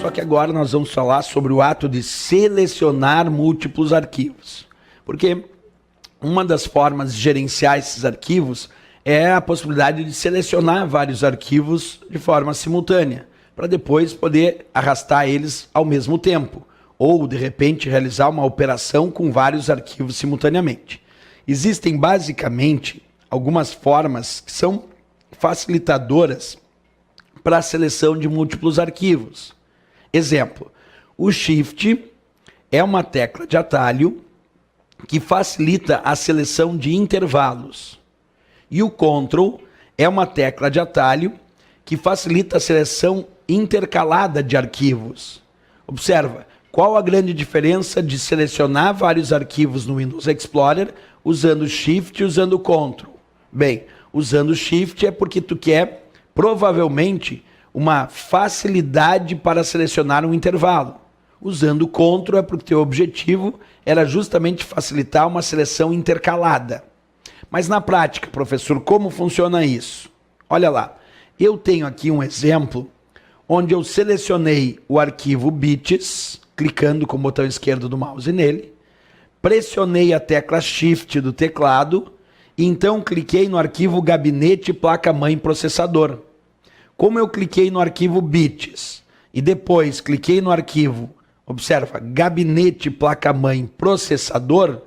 Só que agora nós vamos falar sobre o ato de selecionar múltiplos arquivos. Porque uma das formas de gerenciar esses arquivos é a possibilidade de selecionar vários arquivos de forma simultânea, para depois poder arrastar eles ao mesmo tempo, ou de repente realizar uma operação com vários arquivos simultaneamente. Existem basicamente algumas formas que são facilitadoras para a seleção de múltiplos arquivos. Exemplo, o Shift é uma tecla de atalho que facilita a seleção de intervalos. E o Ctrl é uma tecla de atalho que facilita a seleção intercalada de arquivos. Observa, qual a grande diferença de selecionar vários arquivos no Windows Explorer usando o Shift e usando o Ctrl? Bem, usando o Shift é porque tu quer, provavelmente, uma facilidade para selecionar um intervalo. Usando o Ctrl é porque teu objetivo era justamente facilitar uma seleção intercalada. Mas na prática, professor, como funciona isso? Olha lá, eu tenho aqui um exemplo onde eu selecionei o arquivo bits, clicando com o botão esquerdo do mouse nele, pressionei a tecla Shift do teclado e então cliquei no arquivo gabinete placa-mãe processador. Como eu cliquei no arquivo bits e depois cliquei no arquivo, observa, gabinete placa-mãe processador,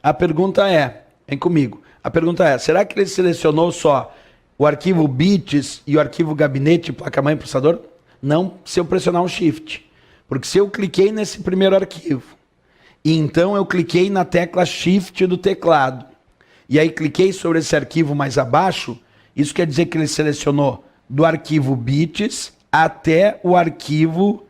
a pergunta é, vem comigo, a pergunta é, será que ele selecionou só o arquivo bits e o arquivo gabinete placa-mãe processador? Não, se eu pressionar o Shift. Porque se eu cliquei nesse primeiro arquivo, e então eu cliquei na tecla Shift do teclado, e aí cliquei sobre esse arquivo mais abaixo, isso quer dizer que ele selecionou do arquivo bits até o arquivo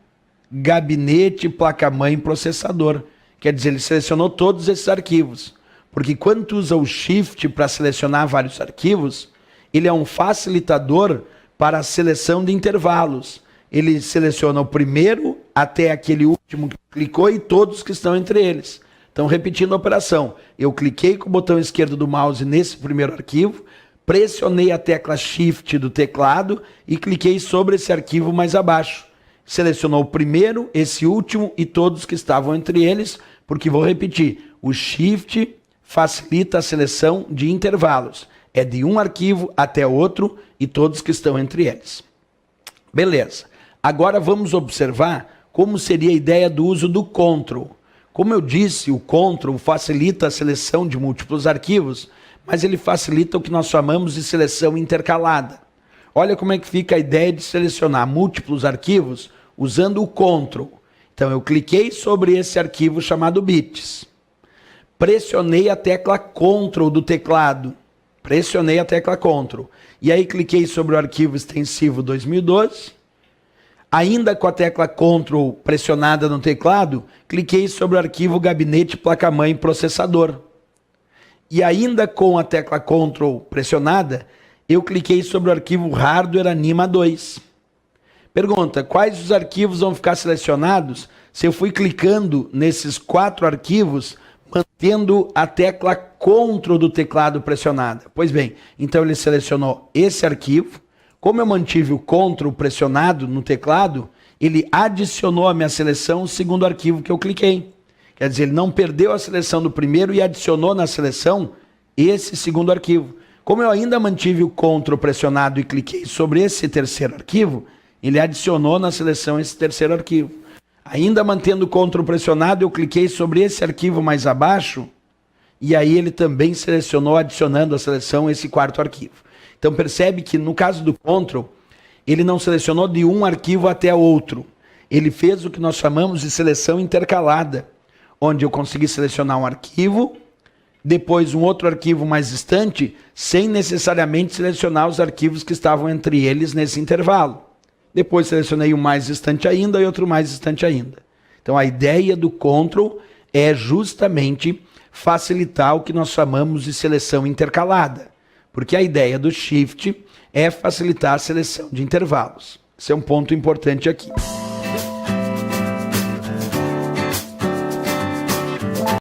gabinete placa-mãe processador. Quer dizer, ele selecionou todos esses arquivos. Porque quando tu usa o Shift para selecionar vários arquivos, ele é um facilitador para a seleção de intervalos. Ele seleciona o primeiro até aquele último que clicou e todos que estão entre eles. Então, repetindo a operação, eu cliquei com o botão esquerdo do mouse nesse primeiro arquivo, pressionei a tecla Shift do teclado e cliquei sobre esse arquivo mais abaixo. Selecionou o primeiro, esse último e todos que estavam entre eles, porque vou repetir, o Shift facilita a seleção de intervalos. É de um arquivo até outro e todos que estão entre eles. Beleza. Agora vamos observar como seria a ideia do uso do Ctrl. Como eu disse, o Ctrl facilita a seleção de múltiplos arquivos, mas ele facilita o que nós chamamos de seleção intercalada. Olha como é que fica a ideia de selecionar múltiplos arquivos usando o Ctrl. Então eu cliquei sobre esse arquivo chamado bits. Pressionei a tecla Ctrl do teclado. Pressionei a tecla Ctrl. E aí cliquei sobre o arquivo extensivo 2012. Ainda com a tecla Ctrl pressionada no teclado, cliquei sobre o arquivo gabinete placa-mãe processador. E ainda com a tecla Ctrl pressionada, eu cliquei sobre o arquivo hardware anima 2. Pergunta, quais os arquivos vão ficar selecionados se eu fui clicando nesses 4 arquivos, mantendo a tecla Ctrl do teclado pressionada? Pois bem, então ele selecionou esse arquivo. Como eu mantive o Ctrl pressionado no teclado, ele adicionou à minha seleção o segundo arquivo que eu cliquei. Quer dizer, ele não perdeu a seleção do primeiro e adicionou na seleção esse segundo arquivo. Como eu ainda mantive o Ctrl pressionado e cliquei sobre esse terceiro arquivo, ele adicionou na seleção esse terceiro arquivo. Ainda mantendo o Ctrl pressionado, eu cliquei sobre esse arquivo mais abaixo, e aí ele também selecionou, adicionando à seleção esse quarto arquivo. Então percebe que no caso do Ctrl, ele não selecionou de um arquivo até outro. Ele fez o que nós chamamos de seleção intercalada, onde eu consegui selecionar um arquivo, depois um outro arquivo mais distante, sem necessariamente selecionar os arquivos que estavam entre eles nesse intervalo. Depois selecionei um mais distante ainda e outro mais distante ainda. Então a ideia do Ctrl é justamente facilitar o que nós chamamos de seleção intercalada. Porque a ideia do Shift é facilitar a seleção de intervalos. Esse é um ponto importante aqui.